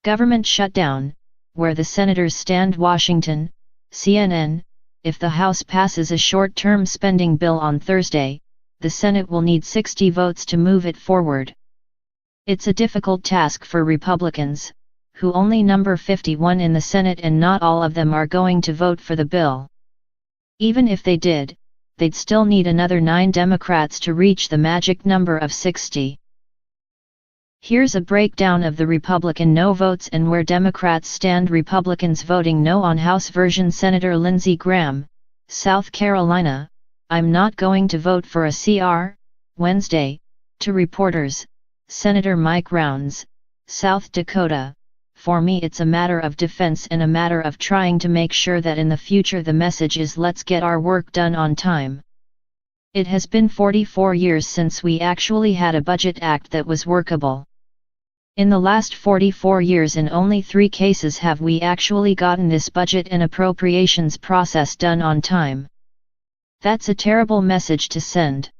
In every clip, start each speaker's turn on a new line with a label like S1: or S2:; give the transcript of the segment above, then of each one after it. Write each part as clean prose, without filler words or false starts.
S1: Government shutdown, where the senators stand. Washington, CNN. If the House passes a short-term spending bill on Thursday, the Senate will need 60 votes to move it forward. It's a difficult task for Republicans, who only number 51 in the Senate, and not all of them are going to vote for the bill. Even if they did, they'd still need another 9 Democrats to reach the magic number of 60. Here's a breakdown of the Republican no votes and where Democrats stand. Republicans voting no on House version. Senator Lindsey Graham, South Carolina, I'm not going to vote for a CR, Wednesday, to reporters. Senator Mike Rounds, South Dakota, for me it's a matter of defense and a matter of trying to make sure that in the future the message is let's get our work done on time. It has been 44 years since we actually had a budget act that was workable. In the last 44 years in only 3 cases have we actually gotten this budget and appropriations process done on time. That's a terrible message to send.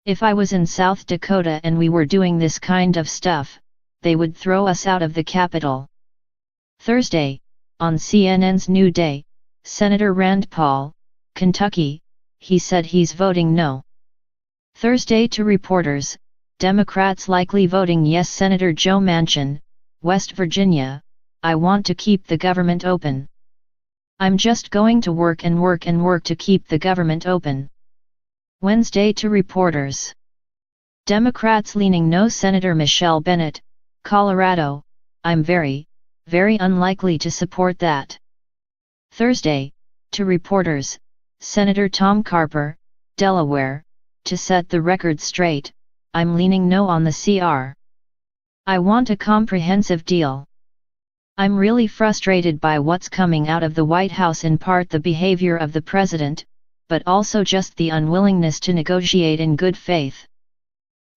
S1: If I was in South Dakota and we were doing this kind of stuff, they would throw us out of the Capitol. Thursday, on CNN's New Day, Senator Rand Paul, Kentucky, he said he's voting no. Thursday to reporters, Democrats likely voting yes. Senator Joe Manchin, West Virginia, I want to keep the government open. I'm just going to work and work and work to keep the government open. Wednesday to reporters, Democrats leaning no. Senator Michelle Bennett, Colorado, I'm very, very unlikely to support that. Thursday, to reporters, Senator Tom Carper, Delaware, to set the record straight, I'm leaning no on the CR. I want a comprehensive deal. I'm really frustrated by what's coming out of the White House, in part the behavior of the president, but also just the unwillingness to negotiate in good faith.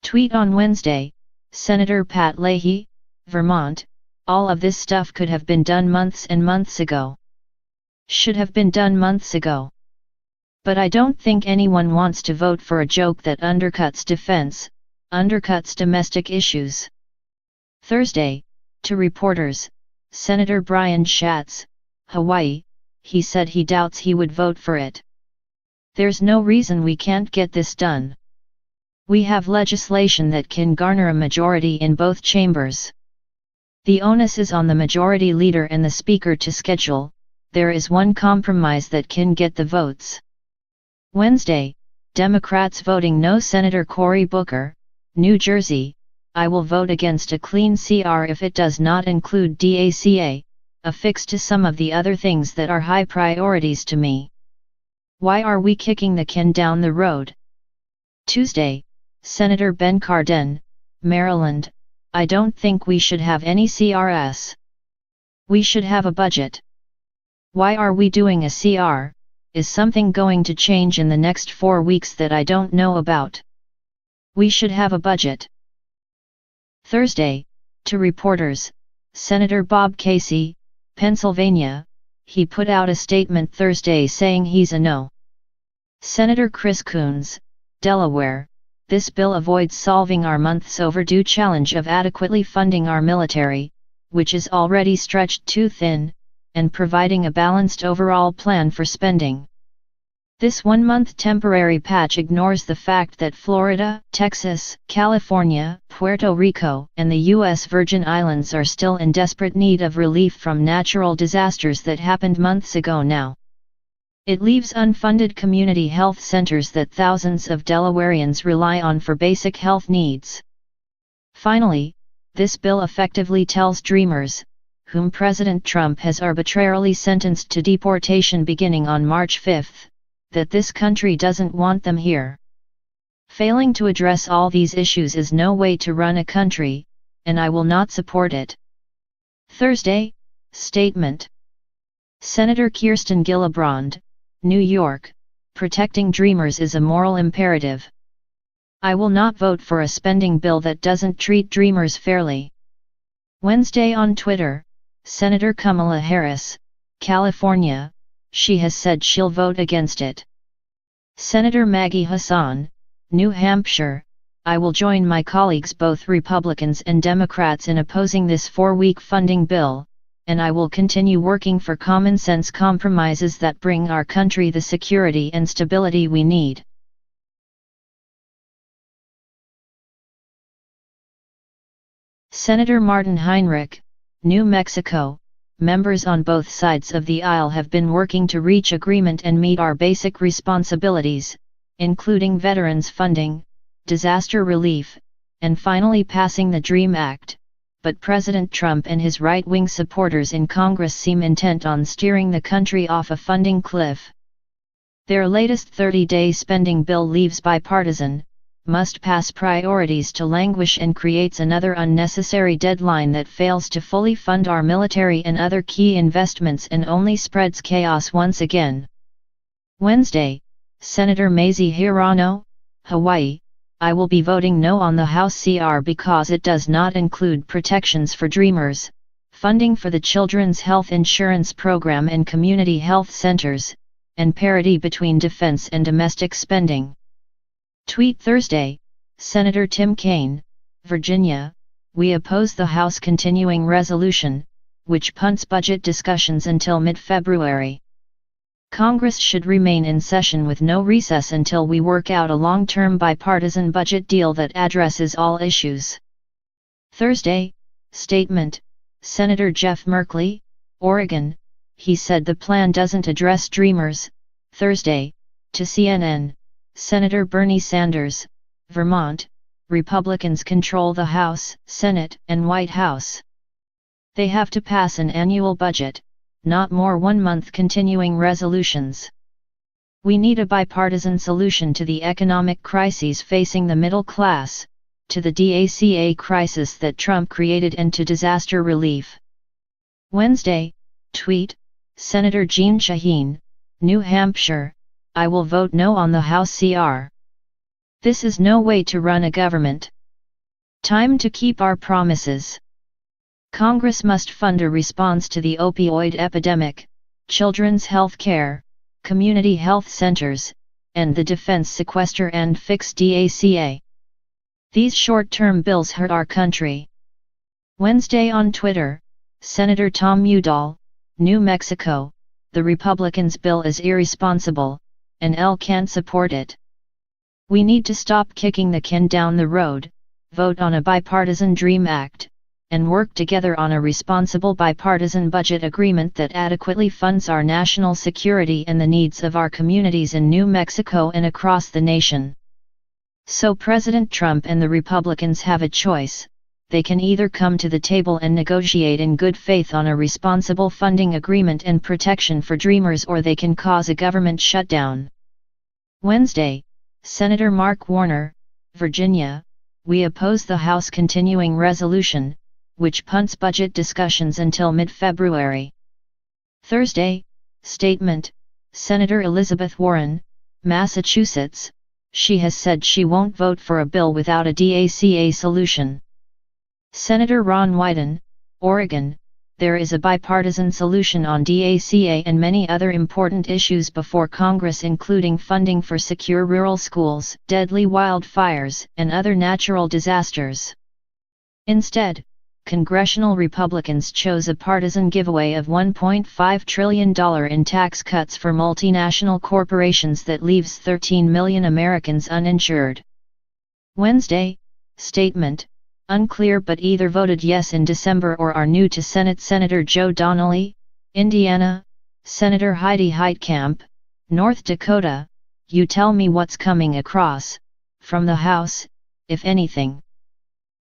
S1: Tweet on Wednesday, Senator Pat Leahy, Vermont, all of this stuff could have been done months and months ago. Should have been done months ago. But I don't think anyone wants to vote for a joke that undercuts defense, undercuts domestic issues. Thursday, to reporters, Senator Brian Schatz, Hawaii, he said he doubts he would vote for it. There's no reason we can't get this done. We have legislation that can garner a majority in both chambers. The onus is on the majority leader and the speaker to schedule. There is one compromise that can get the votes. Wednesday, Democrats voting no. Senator Cory Booker, New Jersey, I will vote against a clean CR if it does not include DACA, a fix to some of the other things that are high priorities to me. Why are we kicking the can down the road? Tuesday, Senator Ben Cardin, Maryland, I don't think we should have any CRS. We should have a budget. Why are we doing a CR? Is something going to change in the next 4 weeks that I don't know about? We should have a budget. Thursday, to reporters, Senator Bob Casey, Pennsylvania, he put out a statement Thursday saying he's a no. Senator Chris Coons, Delaware, this bill avoids solving our months overdue challenge of adequately funding our military, which is already stretched too thin, and providing a balanced overall plan for spending. This 1-month temporary patch ignores the fact that Florida, Texas, California, Puerto Rico, and the U.S. Virgin Islands are still in desperate need of relief from natural disasters that happened months ago now. It leaves unfunded community health centers that thousands of Delawareans rely on for basic health needs. Finally, this bill effectively tells Dreamers, whom President Trump has arbitrarily sentenced to deportation beginning on March 5, that this country doesn't want them here. Failing to address all these issues is no way to run a country, and I will not support it. Thursday, statement. Senator Kirsten Gillibrand, New York, protecting Dreamers is a moral imperative. I will not vote for a spending bill that doesn't treat Dreamers fairly. Wednesday on Twitter, Senator Kamala Harris, California, she has said she'll vote against it. Senator Maggie Hassan, New Hampshire, I will join my colleagues, both Republicans and Democrats, in opposing this 4-week funding bill, and I will continue working for common sense compromises that bring our country the security and stability we need. Senator Martin Heinrich, New Mexico. Members on both sides of the aisle have been working to reach agreement and meet our basic responsibilities, including veterans funding, disaster relief, and finally passing the DREAM Act, but President Trump and his right-wing supporters in Congress seem intent on steering the country off a funding cliff. Their latest 30-day spending bill leaves bipartisan, must-pass priorities to languish and creates another unnecessary deadline that fails to fully fund our military and other key investments and only spreads chaos once again. Wednesday, Senator Mazie Hirono, Hawaii. I will be voting no on the House CR because it does not include protections for Dreamers, funding for the Children's Health Insurance Program and community health centers, and parity between defense and domestic spending. Tweet Thursday, Senator Tim Kaine, Virginia. We oppose the House continuing resolution, which punts budget discussions until mid-February. Congress should remain in session with no recess until we work out a long-term bipartisan budget deal that addresses all issues. Thursday, statement, Senator Jeff Merkley, Oregon. He said the plan doesn't address Dreamers. Thursday, to CNN, Senator Bernie Sanders, Vermont. Republicans control the House, Senate, and White House. They have to pass an annual budget, not more one-month continuing resolutions. We need a bipartisan solution to the economic crises facing the middle class, to the DACA crisis that Trump created, and to disaster relief. Wednesday, tweet, Senator Jeanne Shaheen, New Hampshire. I will vote no on the House CR. This is no way to run a government. Time to keep our promises. Congress must fund a response to the opioid epidemic, children's health care, community health centers, and the defense sequester and fix DACA. These short-term bills hurt our country. Wednesday on Twitter, Senator Tom Udall, New Mexico. The Republicans' bill is irresponsible, and L can't support it. We need to stop kicking the can down the road, vote on a bipartisan DREAM Act, and work together on a responsible bipartisan budget agreement that adequately funds our national security and the needs of our communities in New Mexico and across the nation. So President Trump and the Republicans have a choice. They can either come to the table and negotiate in good faith on a responsible funding agreement and protection for Dreamers, or they can cause a government shutdown. Wednesday, Senator Mark Warner, Virginia. We oppose the House continuing resolution, which punts budget discussions until mid-February. Thursday, statement, Senator Elizabeth Warren, Massachusetts. She has said she won't vote for a bill without a DACA solution. Senator Ron Wyden, Oregon. There is a bipartisan solution on DACA and many other important issues before Congress, including funding for secure rural schools, deadly wildfires, and other natural disasters. Instead, congressional Republicans chose a partisan giveaway of $1.5 trillion in tax cuts for multinational corporations that leaves 13 million Americans uninsured. Wednesday, statement, unclear but either voted yes in December or are new to Senate. Senator Joe Donnelly, Indiana. Senator Heidi Heitkamp, North Dakota. You tell me what's coming across from the House, if anything.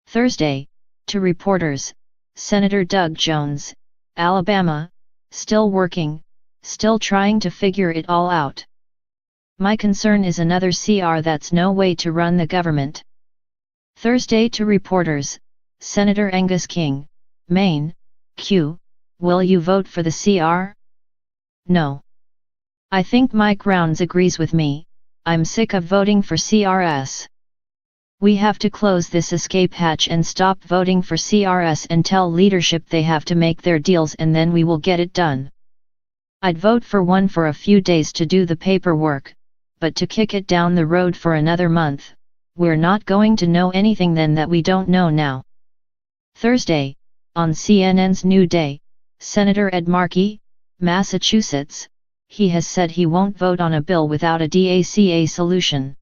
S1: Thursday, to reporters, Senator Doug Jones, Alabama. Still working, still trying to figure it all out. My concern is another CR. That's no way to run the government. Thursday, to reporters, Senator Angus King, Maine. Q. Will you vote for the CR? No. I think Mike Rounds agrees with me. I'm sick of voting for CRS. We have to close this escape hatch and stop voting for CRS and tell leadership they have to make their deals, and then we will get it done. I'd vote for one for a few days to do the paperwork, but to kick it down the road for another month, we're not going to know anything then that we don't know now. Thursday, on CNN's New Day, Senator Ed Markey, Massachusetts, he has said he won't vote on a bill without a DACA solution.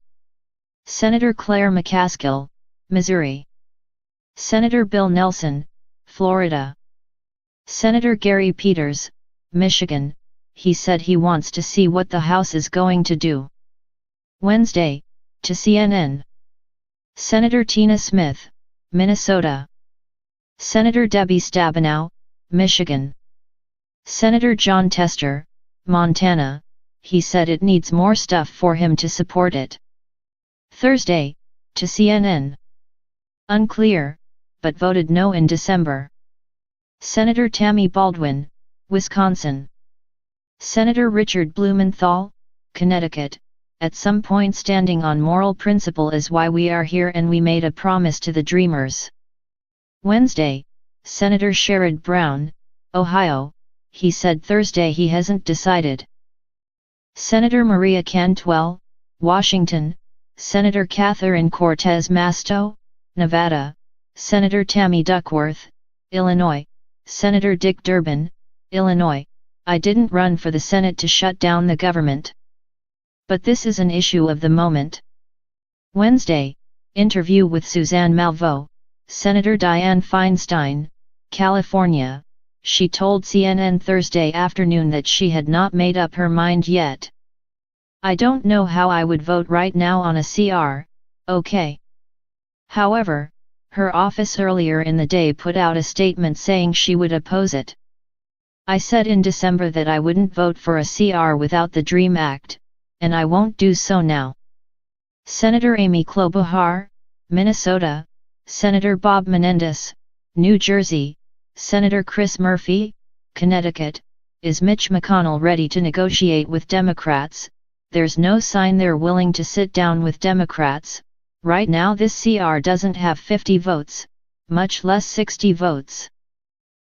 S1: Senator Claire McCaskill, Missouri. Senator Bill Nelson, Florida. Senator Gary Peters, Michigan, he said he wants to see what the House is going to do. Wednesday, to CNN. Senator Tina Smith, Minnesota. Senator Debbie Stabenow, Michigan. Senator John Tester, Montana, he said it needs more stuff for him to support it. Thursday, to CNN. Unclear, but voted no in December. Senator Tammy Baldwin, Wisconsin. Senator Richard Blumenthal, Connecticut, at some point standing on moral principle is why we are here and we made a promise to the Dreamers. Wednesday, Senator Sherrod Brown, Ohio, he said Thursday he hasn't decided. Senator Maria Cantwell, Washington. Senator Catherine Cortez Masto, Nevada. Senator Tammy Duckworth, Illinois. Senator Dick Durbin, Illinois. I didn't run for the Senate to shut down the government. But this is an issue of the moment. Wednesday, interview with Suzanne Malveaux, Senator Dianne Feinstein, California. She told CNN Thursday afternoon that she had not made up her mind yet. I don't know how I would vote right now on a CR, okay. However, her office earlier in the day put out a statement saying she would oppose it. I said in December that I wouldn't vote for a CR without the DREAM Act, and I won't do so now. Senator Amy Klobuchar, Minnesota. Senator Bob Menendez, New Jersey. Senator Chris Murphy, Connecticut. Is Mitch McConnell ready to negotiate with Democrats? There's no sign they're willing to sit down with Democrats. Right now this CR doesn't have 50 votes, much less 60 votes.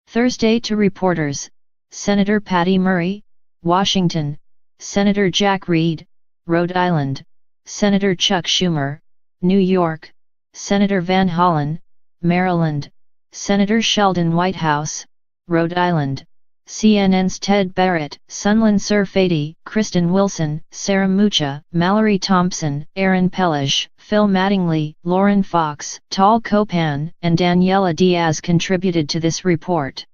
S1: Thursday to reporters, Senator Patty Murray, Washington. Senator Jack Reed, Rhode Island. Senator Chuck Schumer, New York. Senator Van Hollen, Maryland. Senator Sheldon Whitehouse, Rhode Island. CNN's Ted Barrett, Sunland Surfati, Kristen Wilson, Sarah Mucha, Mallory Thompson, Aaron Pellish, Phil Mattingly, Lauren Fox, Tal Copan, and Daniela Diaz contributed to this report.